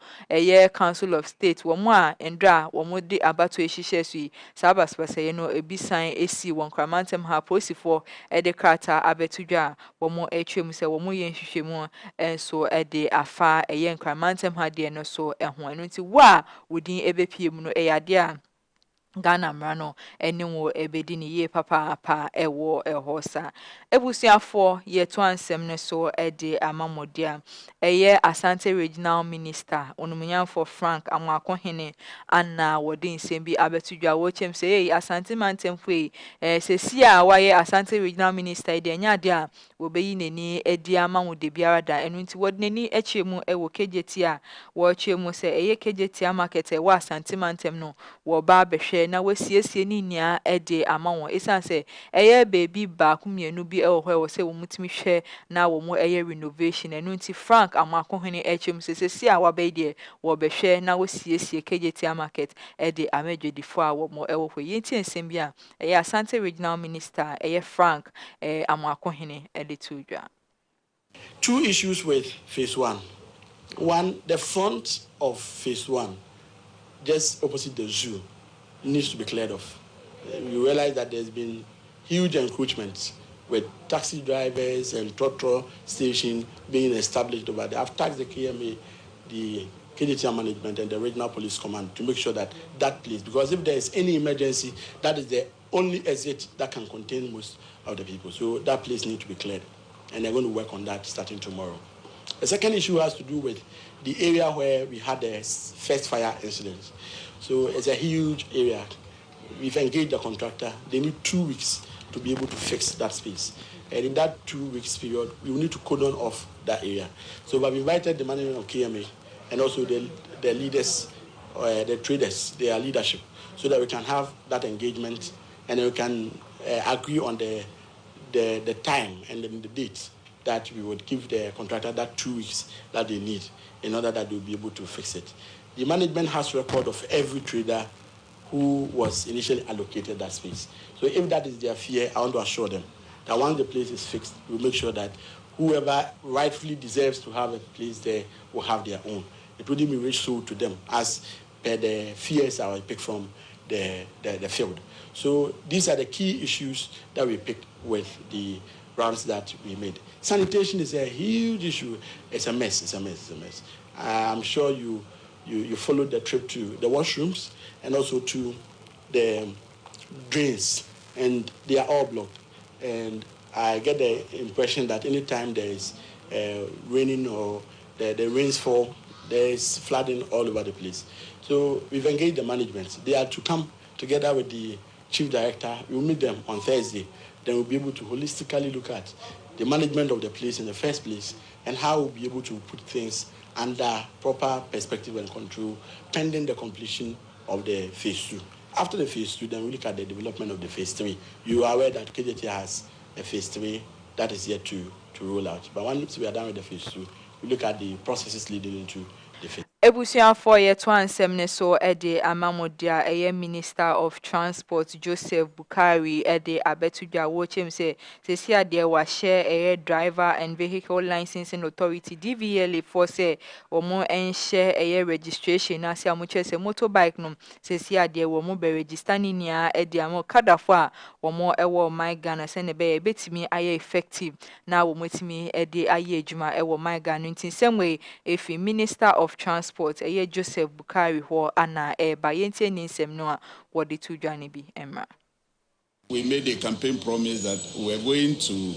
Council of State womo a endra womo de abato ehihye sui sabasbasa ye no ebisan esi won crime ha posifo de krata abetudwa womo etwem se womo yen hwehwemu enso de afa yen crime ha de no so eho eno nti wa wodin ebepiem no ade a Ghana mrano enwo ebedi ni ye papa ewo ehosa ebusuafo ye to ansem ne so de amamodia Asante Regional Minister onumunyamfo Frank Amwakohene anna wodi nsem bi abetudwa wo chem se Asante mantemfo sesi a waye Asante Regional Minister de nya de a wobeyi neni edi amawode biara da enu nti wodi neni echiemu ewo kejeti a wo chiemu se kejeti market wo Asante mantem no wo ba behwe na wasiesie ni nia de amawo esanse baby ba kumienu bi ewo se wo mutimi hwe na wo mo renovation enu nti Frank Amakohene echem sesesi a wabe de wo behwe na wasiesie KJT market de amedwedifo a wo mo ewo hwe yenti ensem bi a Asante Regional Minister Frank Amakohene de tudwa. Two issues with phase 1. One, the front of phase 1, just opposite the zoo, needs to be cleared off. You realize that there's been huge encroachments with taxi drivers and trotro station being established over there. I've tasked the KMA, the KDTR management and the regional police command to make sure that that place, because if there is any emergency, that is the only exit that can contain most of the people. So that place needs to be cleared. And they're going to work on that starting tomorrow. The second issue has to do with the area where we had the first fire incident. So it's a huge area. We've engaged the contractor. They need 2 weeks to be able to fix that space. And in that 2 weeks period, we will need to cordon off that area. So we've invited the management of KMA and also the leaders, the traders, their leadership, so that we can have that engagement and we can agree on the time and the date that we would give the contractor that 2 weeks that they need in order that they'll be able to fix it. The management has record of every trader who was initially allocated that space. So if that is their fear, I want to assure them that once the place is fixed, we'll make sure that whoever rightfully deserves to have a place there will have their own. It wouldn't be rich sold to them as per the fears I picked from the field. So these are the key issues that we picked with the rounds that we made. Sanitation is a huge issue. It's a mess. I'm sure you followed the trip to the washrooms and also to the drains and they are all blocked. And I get the impression that anytime there is raining or the rains fall, there is flooding all over the place. So we've engaged the management. They are to come together with the chief director. We'll meet them on Thursday. Then we'll be able to holistically look at the management of the place in the first place and how we'll be able to put things under proper perspective and control pending the completion of the phase 2. After the phase 2, then we look at the development of the phase 3. You are aware that KJT has a phase 3 that is yet to roll out. But once we are done with the phase 2, we look at the processes leading into the phase. Ebusuafo ye to ansem ne so ede amamodia eye Minister of Transport Joseph Bukari ede abetudwa wo chem se sesia de wa share eye Driver and Vehicle Licensing Authority DVLA for say omo enhye eye registration na se amuche se motorbike no sesia de wo mo be register ni nia ede amo kadafo a omo ewo my Ghana se ne be betimi aye effective na wo motimi ede aye adwuma ewo my Ghana ntin semwe efi Minister of Transport Joseph Bukari ho ana ba yentie ninsem no a wode to dwane bi emra. We made a campaign promise that we're going to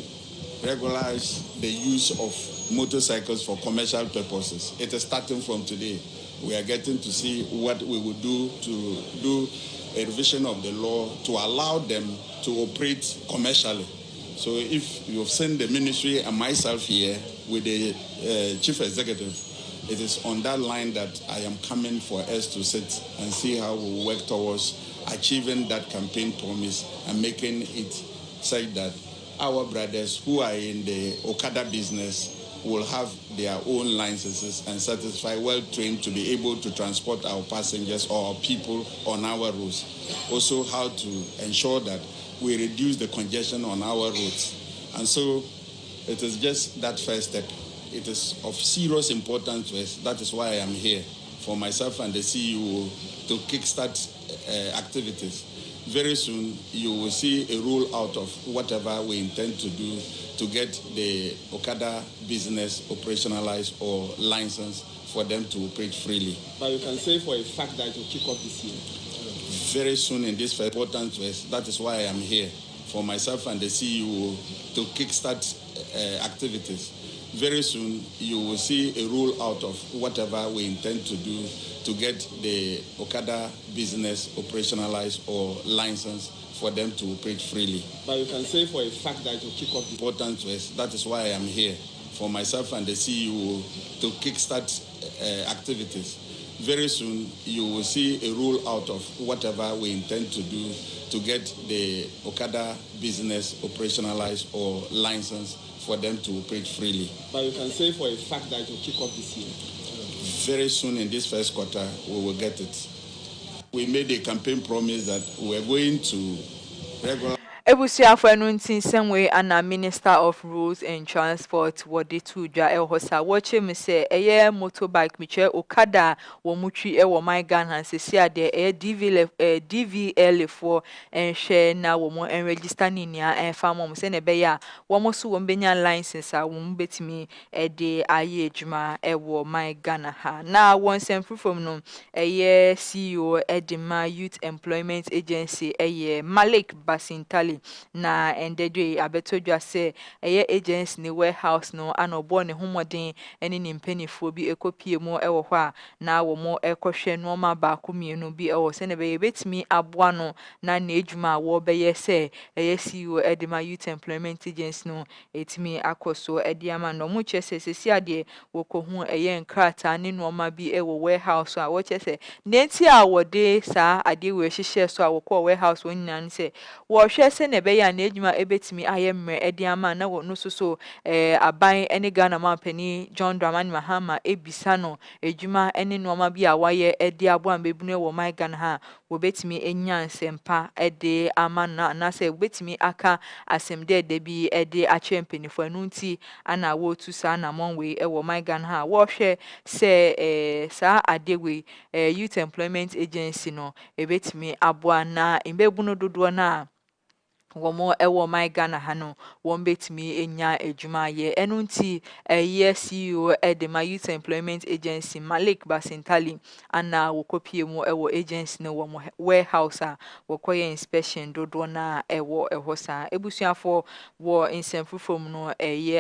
regularize the use of motorcycles for commercial purposes. It is starting from today. We are getting to see what we will do to do a revision of the law to allow them to operate commercially. So if you've seen the ministry and myself here with the chief executive, it is on that line that I am coming for us to sit and see how we work towards achieving that campaign promise and making it such that our brothers who are in the Okada business will have their own licenses and satisfy, well trained to be able to transport our passengers or our people on our roads. Also, how to ensure that we reduce the congestion on our roads. And so it is just that first step. It is of serious importance to us. That is why I am here, for myself and the CEO to kickstart activities. Very soon, you will see a roll out of whatever we intend to do to get the Okada business operationalized or licensed for them to operate freely. But you can say for a fact that it will kick off this year. Very soon in this important to us. That is why I am here, for myself and the CEO to kickstart activities. Very soon, you will see a roll out of whatever we intend to do to get the Okada business operationalized or licensed for them to operate freely. But you can say for a fact that it will kick off. Important to us. That is why I am here, for myself and the CEO to kickstart activities. Very soon, you will see a roll out of whatever we intend to do to get the Okada business operationalized or licensed for them to operate freely. But you can say for a fact that it will kick off this year. Very soon in this first quarter, we will get it. We made a campaign promise that we're going to regular. Ebusuafo enu ntin semwe ana Minister of Roads and Transport wode to dwa ehosa woche me se eye motorbike miche Okada wo mutwi e wo my Ghana sesia de DVL for enhwe na wo mo enregister ni nia enfa mo se ne be ya wo mo so wo benya license a wo betimi e de aye adwuma e wo my Ghana ha na won sem from no eye CEO Edema Youth Employment Agency eye Malik Basintali na endedwe abetodwa se eye agency ni warehouse no anobo ne homoden ene ni mpanifo bi ekopie mu ewo hɔ a na wo mo ekohwe no ma ba komienu bi ewo se ne be betimi aboa no na na edwuma wo beye se eye CEO Edema Youth Employment Agency no etimi akoso ediama no mu chese sesi ade wo kohu eye nkrata ne no ma bi ewo warehouse a wo chese nenti a wode sa ade we hihye so a wo ko warehouse wo nyina se wo hwe se ne be ya na edwuma ebetimi ayemre ediama na wo no so aban ene Ghana mampani John Dramani Mahama ebisa no edwuma ene no ma bi a waye edi abo ambebunu wo my Ghana ha wo betimi enya nsempa ede ama na se wo betimi aka asemde de bi ede achempenifo anunti ana wo tu sa na monwe wo my Ghana ha wo hwe se sa adewe Youth Employment Agency no ebetimi aboa na imbebunu dodo na womo ewo my Ghana hano won betimi enya adwuma ye eno nti CEO de my youth employment agency Malik Basintali ana wokopie mu ewo agency no wo warehouse a wokoye inspection dodo na ewo ehosa ebusuafo wo insemfufom no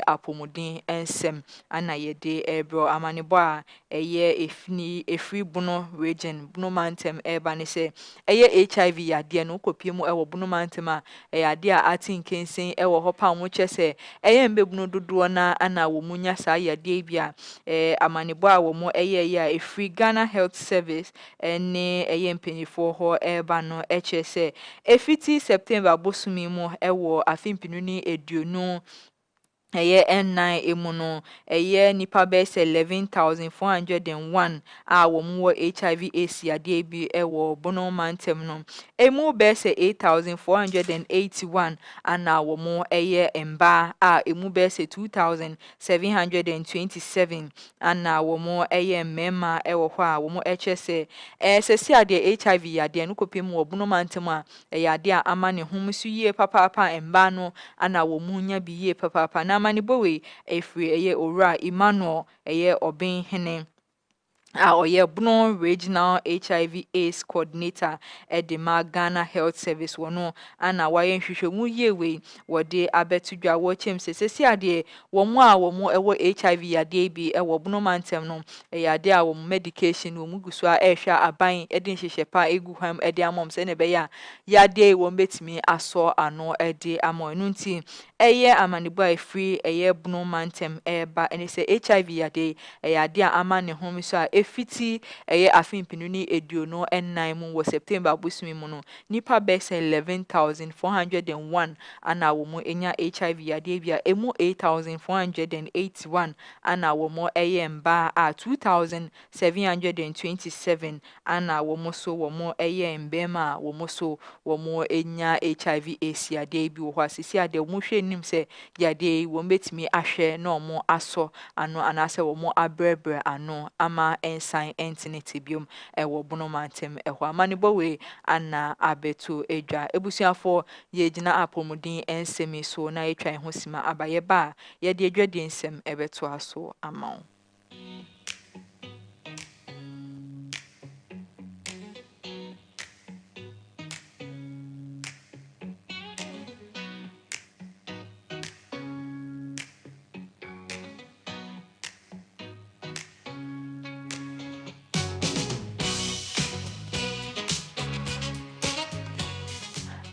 apomudin ensem ana yede ebro amanebo a efri buno region buno mantem eba ne se HIV yade no wokopie mu ewo buno mantem a ade a atin kensen ewo hopa mo kyese mbebunu dodo na ana wo munya sa yade bia amanebo a wo mo ya efri Ghana Health Service ne mpanyifo ho eba no kyese efiti September bosumi mu ewo afimpinu ni eduonu N9 emu no nipa bese 11,401 a wo mu HIV AC ade bi wo bono mantem no emu bese 8,481 ana wo mu emba a emu bese 2,727 ana wo mu mema wo ho a wo mu kyese sesi ade HIV ade no kopiem wo bono mantem a ade a ama ne homsu yie papa emba no ana wo mu nya bi yie papa na mani bowe efri owura Emmanuel obin hene oye Buno Regional HIV AIDS Coordinator Edema Ghana Health Service wono ana waye nhwehwemu yewe wode abetudwa wo chemse sesi ade womo a womo ewo HIV ade bi ewo Buno mantem no ade a womo medication womo guso a ehwa aban ede nhyehyɛpa egu ham ede amom se ne be ya yade wo betimi aso ano ede amo no nti amanebo a free Buno mantem eba ene se HIV ade ade a ama ne hom so a efiti afimpinu ni eduono n9 mu wo September busumi mu no nipa bese 11,401 ana wo mu enya HIV ade bia emu 8,481 ana wo mu mba a 2,727 ana wo mu so wo mu mbema wo mu so wo mu enya HIV AC ade bi wo asisi ade wo mu hwe nim se yade wo betimi ahwe na wo aso ano anase wo mu abrebre ano ama ensan entity biom ewo bono mantem eho amanebo we ana abeto edwa ebusuafo ye gina apomudin ensemi so na etwan ho sima abaye ba ye de edwadi ensem ebeto aso ama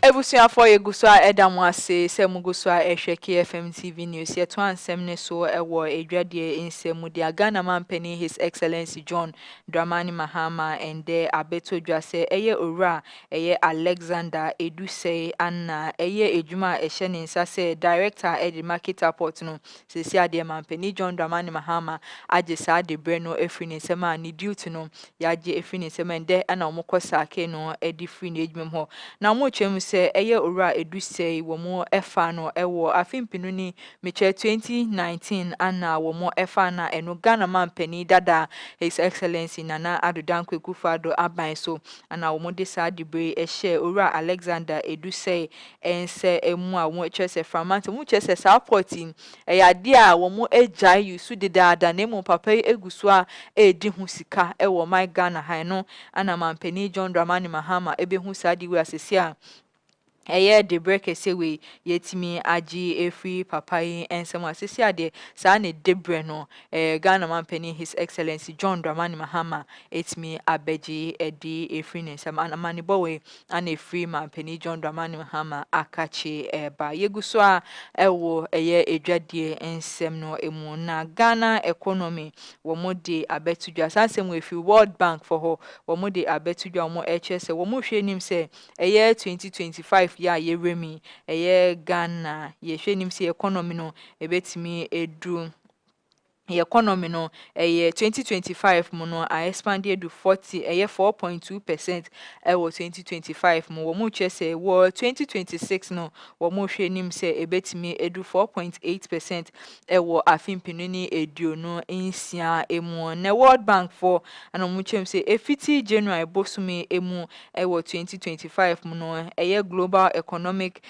ebusuafo yeguso a edamu ase se muguso a ehwe KFM TV news ye to ansem ne so ewo edwade ensemu de Ghana mampani His Excellency John Dramani Mahama ende abeto dwase owura Alexander Edusei anna ejuma ehye ne nsa se director edi market report no sesi ade mampani John Dramani Mahama agesa de bre no efri ne nsema ni duty no yaje efri ne nsema ende ana omokosa ke no edi free ne edwum ho na mo twem se owura Edusei wo mo efa no ewo afimpinu ni meche 2019 ana wo mo efa na eno Ghana mampani dada His Excellency Nana Addo Dankwa Akufo-Addo aban so ana wo mo de sa dibre ehye owura Alexander Edusei ense emu a wo chese framante mo chese supporting ade a wo mo ejai yusu de dada na mo papa eguso a edi hu sika ewo my Ghana han no ana mampani John Dramani Mahama ebe hu sa di we asesi a de brekese we yetimi agi efri papai ensem asisi ade sa ne debre no Ghana mampani His Excellency John Dramani Mahama etimi abeji edi efri nsem anamani bowe ana efri mampani John Dramani Mahama akachi eba yeguso a ewo edwade ensem no emu na Ghana economy wo mode abetudwa sansem we fi World Bank for ho wo mode abetudwa mo ehse wo mo hwe nim se 2025 ya yeremi Ghana ye hwe nim se economy no ebetimi edu economy no 2025 mu no a expanded to 4.2% was 2025 mu wo mu che say wo 2026 no wo mu hwe nim say ebetimi edu 4.8% was afimpinuni eduonu nsia emu na World Bank for and mu chem say efiti January bosumi emu was 2025 mu no global economic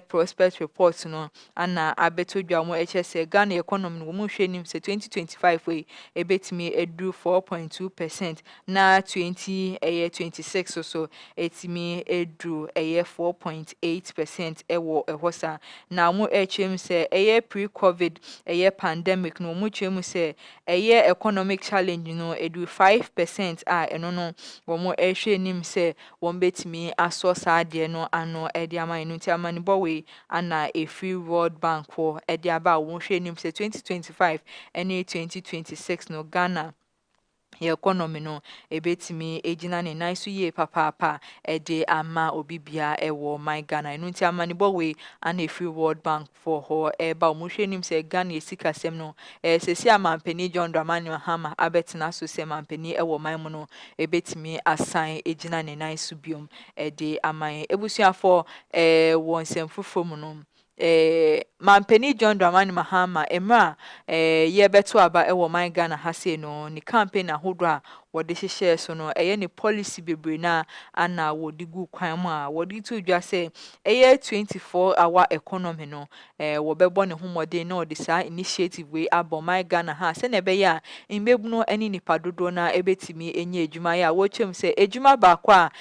prospect report no ana abetodwa mu say Ghana economy wo mu hwe nim say 2025 we ebetimi edu 4.2% na 2026 so etimi edu 4.8% ewo ehosa na mu echem say pre-covid pandemic no mu chem say economic challenge no edu 5% eno no wo mu ehwe nim say wo betimi aso saade no ano edi aman no ti amani bowe ana free World Bank for edi aba wo hwe nim say 2025 any 2026 no Ghana economy no ebetimi ejina ne nan so ye papa ede ama obibia ewo my Ghana enu nti amani bowe and free World Bank for ho eba omuhwe nim se Ghana esikasem no sesi amampani John Dramani Mahama abetina so se amampani ewo my mu no ebetimi assign ejina ne nan so biom ede aman ebusuafo won semfufo mu no mampani John Dramani Mahama emra ye beto aba ewo my Ghana ha se no ni campaign ahodo a wode hyehyɛ so no ni policy bebre na ana wode gu kwan mu a wode to dwa se 24-hour economy no wo bebo ne homode na wode sa initiative we abo my Ghana ha se na be ya imbebu no ani nipa dodo na ebetimi enye adwuma ya wo chem se adwuma ba kwa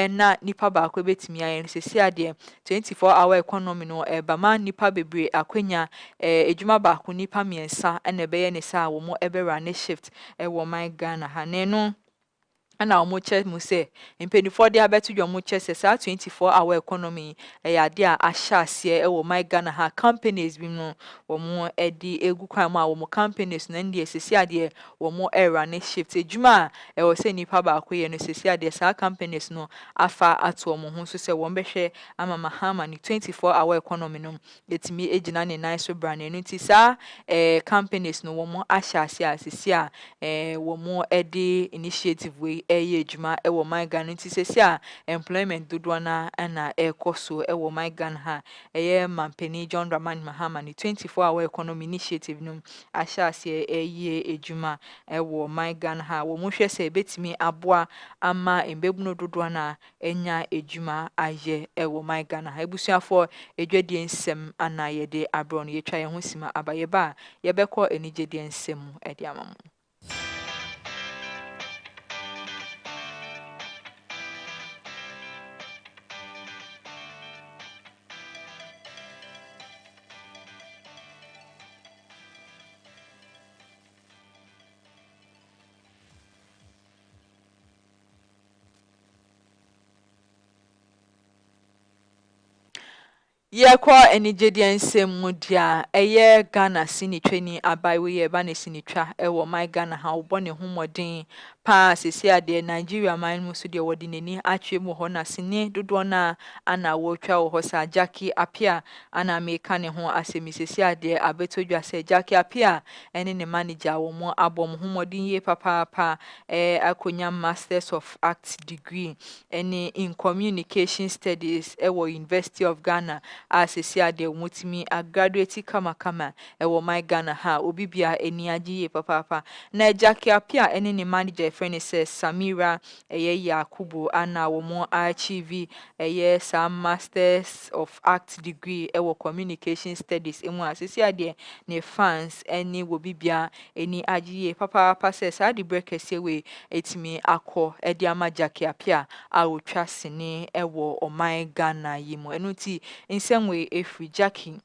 na nipa ba kwa ebetimi ayen sesi ade 24-hour economy no ba ma nipa bebre akwanya adwuma ba kwa nipa miensa na be ye ne sa wo mo ebera ne shift wo my Ghana ha no ana omo che mu se impenifo de abeto dwo mo che se sa 24-hour economy ade a ahyase wo my Ghana ha companies bi no wo mo edi egu kwan ma wo mo companies no ndi esisi ade wo mo era ne shift ejuma wo se nipa ba akoye no esisi ade sa companies no afa ato mo ho so se wo mbehwe ama Mahama ni 24-hour economy no etimi ejina ne nice brand no nti sa companies no wo mo ahyase asisi a wo mo edi initiative we ejuma ewo my Ghana nti sesi a employment dodo na na ekoso ewo my Ghana ha mampani John Dramani Mahama ni 24-hour economy initiative no ahyase ejuma ewo my Ghana ha wo mo hwe se betimi aboa ama embebuno dodo na enya ejuma aye ewo my Ghana ha ebusuafo edwadie nsem ana yede abro no yetwa ye ho sima abaye ba yebekọ enigedie nsem edi amamu. Ye kwa enigedie nsem mu dia Ghana sinitweni abaiwe ye ba ne sinitwa ewo my Ghana ha obo ne homodin pa sesi ade Nigeria man mu so de wodi neni atwe mu ho na sini dodo na ana wo twa wo ho sa Jackie Apia ana meka ne ho asemi sesi ade abetodwa se Jackie Apia ene ne manager wo mo abom homodin ye papa akonya Masters of Arts degree ene in communication studies ewo University of Ghana asesi ade mutimi a graduate kama ewo my Ghana ha obibia eni agiye papa na Jackie Apia ene ne manager friend says Samira Yakubu ana wo mo achieve some Masters of Art degree ewo communication studies emu asesi ade ne fans eni wo bibia eni agiye papa says ade breakfast we etimi akọ edi ama Jackie Apia a wotwa sene ewo o my Ghana yimo enuti nsɛmwe efri Jackie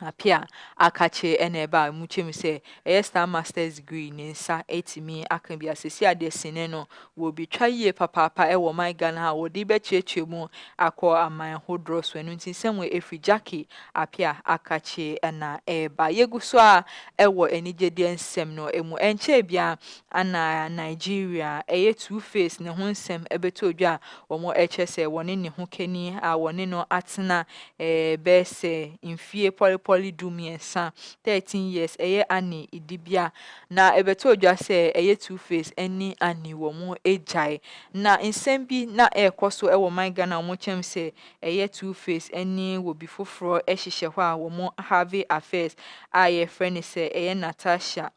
Apia akache eneba muchemi se star masters degree ninsa etimi akan asesi ade sene no wo bi twaye papa ewo my Ghana ha wo di be chechemu akọ aman hodro so enu nti semwe efi Jackie Apia akache na eba yeguso a ewo enigedie nsem no emu enche bia ana Nigeria two face ne ho nsem ebeto odwa wo mo eche se woni ne ho kani a woni no atena be se infie polydumiensa 13 years eye ani idibia na ebeto odwa se eye two face eni ani wo mu ejai na nsem bi na ekoso ewo my Ghana mo chem se eye two face eni wo bi foforo ehihye ho a wo mo have affairs aye friend se eye Natasha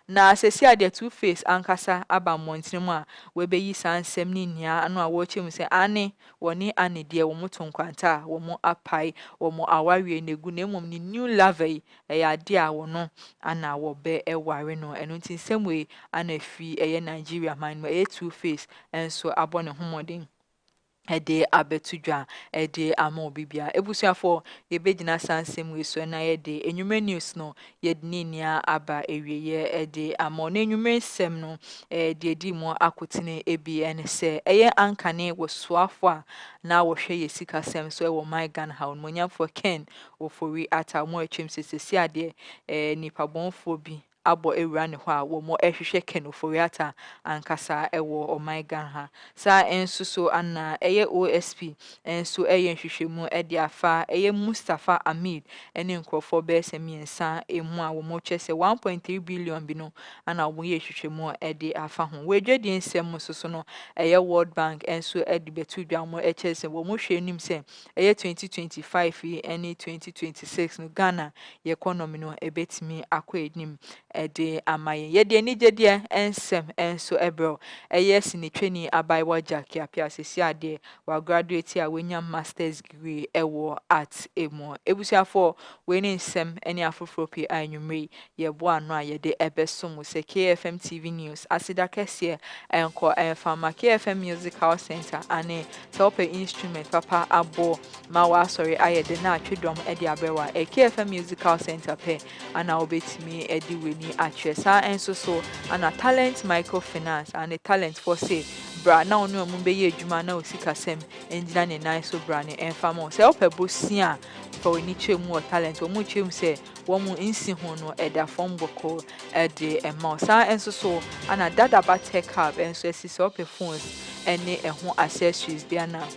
na sesi ade two face ankasa aba montene mu a we be yi sansem ni nia anu a wo chem se ani woni ani de wo mo tonkwanta wo mo apai wo mo awawie negu na emom ni new love eye ade a wo no ana wo be eware no eno ntin semwe ana fi eye Nigeria man mo eye two face enso abone homodin ede abetudwa ede ama obibia ebusuafo yebegina sansem we so na yede enwume news no yedninia aba ewieye ede ama na enwume nsem no de di mo akotene ebi ene se eye ankane wo soafo a na wo hwe yesika sem so e wo my Ghana ha mo nyamfo Ken ofori ata mo atwem sesesi ade nipa bonfo bi abo ewura ne ho a wo mo ehwehwe kenoforiata ankasa ewo o my Ghana sa ensuso ana eye OSP enso eye nhwehwemu e de afa eye Mustafa Amid ene nkrofo be semiensa emu a wo mo twese 1.3 billion bi no ana wo ye hwehwemu e de afa ho wedwedi nsem soso no eye World Bank enso e de betudwa mo echese wo mo hwenim se eye 2025 ene 2026 no Ghana economy no ebetimi akọ enim ede amaye yede nigede ensem enso ebro eye sinitweni abaiwa Jackie apia sesi ade wa graduate a wenya masters degree ewo at emo ebusiafo we ne nsem ene afoforo pi anwumre ye bo ano a yede ebesom se KFM TV news asida kese enko enfama KFM musical center ane top instrument papa abo ma wa sorry ayede na atwedom ede abewa KFM musical center pe ana obetimi edi weni atwesa enso so ana talent microfinance and talent for say bra na onu omu be ye adwuma na osika sem engina ne nan so bra ne enfamo se opebosia for ni chemu talent omu chem se wo mu insi ho no eda form boko ede ema sa enso so ana dada ba tech hub enso esisi opephones ene eho accessories bia na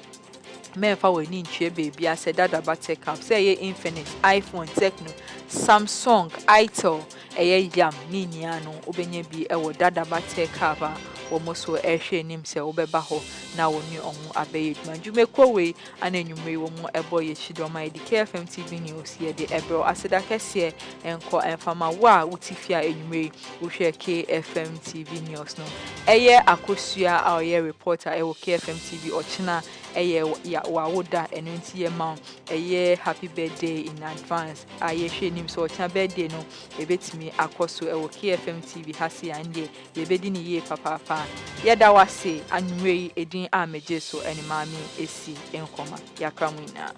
memfa wani ntwe baby ase dada ba tech up say ye Infinix iPhone Tecno Samsung Itel yam ni nia no obenye bi ewo dada ba tech up a wo mo so ehwe nim se obeba ho na woni omo abaye dwuma dwumeko we ananwumre wo mo ebo ye chidoma ye di KFM TV news ye de ebro aseda kese enko enfama wa utifia enwumre wo hwe KFM TV news no eye akosua a ye reporter ewo KFM TV ochina eye ya wawoda eno nti ye ma eye happy birthday in advance aye hwe nim so ochina birthday no ebetimi akoso ewo KFM TV hasi ande yebedi ni ye papa yeda wase anwei edin ameje so eni Maame Esi Nkrumah yakramuna